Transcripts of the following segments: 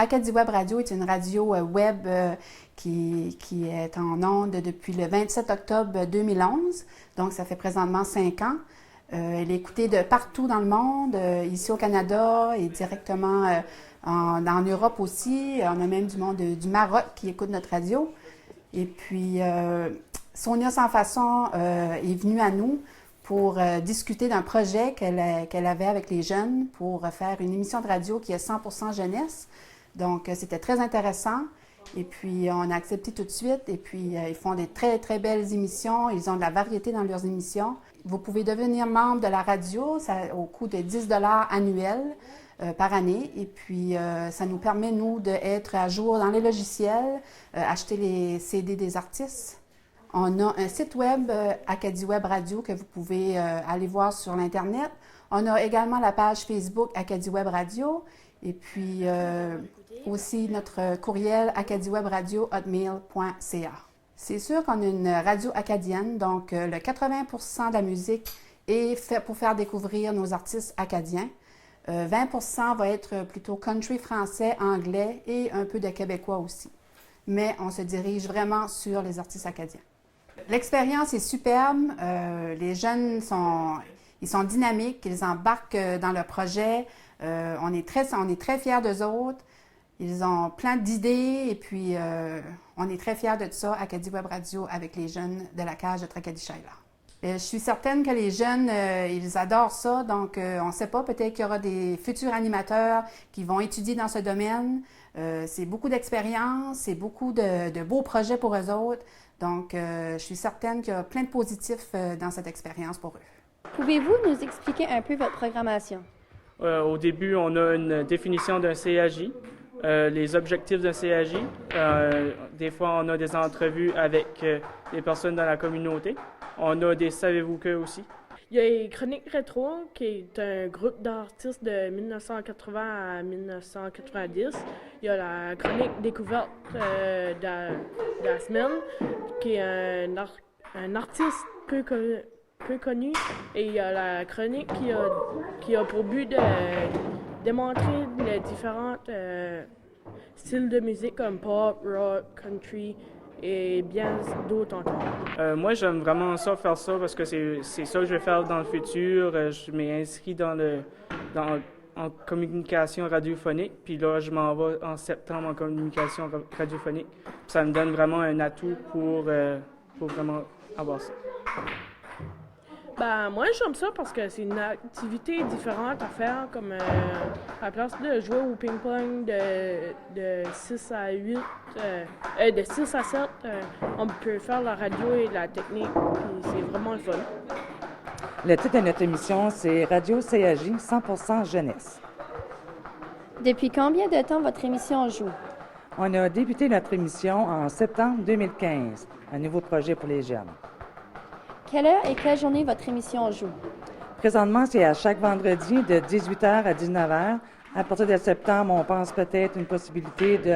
Acadie Web Radio est une radio web qui est en ondes depuis le 27 octobre 2011. Donc, ça fait présentement 5 ans. Elle est écoutée de partout dans le monde, ici au Canada et directement en Europe aussi. On a même du monde du Maroc qui écoute notre radio. Et puis, Sonia Sans Façon est venue à nous pour discuter d'un projet qu'elle avait avec les jeunes pour faire une émission de radio qui est 100% jeunesse. Donc, c'était très intéressant. Et puis, on a accepté tout de suite. Et puis, ils font des très, très belles émissions. Ils ont de la variété dans leurs émissions. Vous pouvez devenir membre de la radio au coût de 10 $ annuels par année. Et puis, ça nous permet, nous, d'être à jour dans les logiciels, acheter les CD des artistes. On a un site web, Acadie Web Radio, que vous pouvez aller voir sur l'Internet. On a également la page Facebook Acadie Web Radio. Et puis, aussi notre courriel acadiewebradio@hotmail.ca. C'est sûr qu'on a une radio acadienne, donc le 80% de la musique est fait pour faire découvrir nos artistes acadiens. 20% va être plutôt country français, anglais et un peu de québécois aussi. Mais on se dirige vraiment sur les artistes acadiens. L'expérience est superbe. Les jeunes sont dynamiques, ils embarquent dans le projet. On est très fiers d'eux autres. Ils ont plein d'idées et puis on est très fiers de ça, Acadie Web Radio, avec les jeunes de la cage de Tracadie-Shaila. Je suis certaine que les jeunes, ils adorent ça, donc on ne sait pas, peut-être qu'il y aura des futurs animateurs qui vont étudier dans ce domaine. C'est beaucoup d'expérience, c'est beaucoup de beaux projets pour eux autres, donc je suis certaine qu'il y a plein de positifs dans cette expérience pour eux. Pouvez-vous nous expliquer un peu votre programmation? Au début, on a une définition d'un CAJ, les objectifs d'un CAJ. Des fois, on a des entrevues avec des personnes dans la communauté. On a des Savez-vous que aussi. Il y a Chronique Rétro, qui est un groupe d'artistes de 1980 à 1990. Il y a la Chronique Découverte de la semaine, qui est un artiste peu connu. Et il y a la chronique qui a pour but de démontrer les différents styles de musique comme pop, rock, country et bien d'autres encore. Moi, j'aime vraiment ça, faire ça, parce que c'est ça que je vais faire dans le futur. Je m'ai inscrit en communication radiophonique, puis là, je m'en vais en septembre en communication radiophonique. Puis ça me donne vraiment un atout pour vraiment avoir ça. Moi, j'aime ça parce que c'est une activité différente à faire, comme à la place de jouer au ping-pong de 6 à 8, de 6 à 7, on peut faire la radio et la technique, puis c'est vraiment le fun. Le titre de notre émission, c'est Radio CAJ 100% jeunesse. Depuis combien de temps votre émission joue? On a débuté notre émission en septembre 2015, un nouveau projet pour les jeunes. Quelle heure et quelle journée votre émission joue? Présentement, c'est à chaque vendredi de 18h à 19h. À partir de septembre, on pense peut-être une possibilité de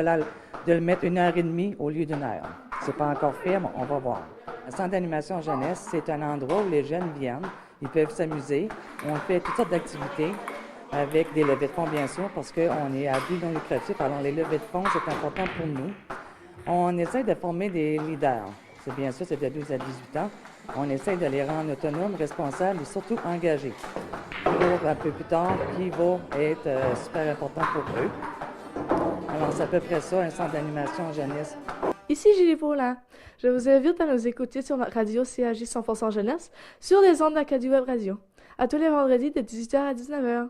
le mettre 1h30 au lieu d'1 heure. C'est pas encore fait, mais on va voir. Le centre d'animation jeunesse, c'est un endroit où les jeunes viennent. Ils peuvent s'amuser. On fait toutes sortes d'activités avec des levées de fonds, bien sûr, parce qu'on est à but non lucratif. Alors, les levées de fonds, c'est important pour nous. On essaie de former des leaders. C'est bien sûr, c'est de 12 à 18 ans. On essaie de les rendre autonomes, responsables et surtout engagés. Pour un peu plus tard, qui va être super important pour eux. Alors, c'est à peu près ça, un centre d'animation jeunesse. Ici Julie Paulin. Je vous invite à nous écouter sur notre radio CAJ 100% jeunesse sur les ondes d'Acadie Web Radio, à tous les vendredis de 18h à 19h.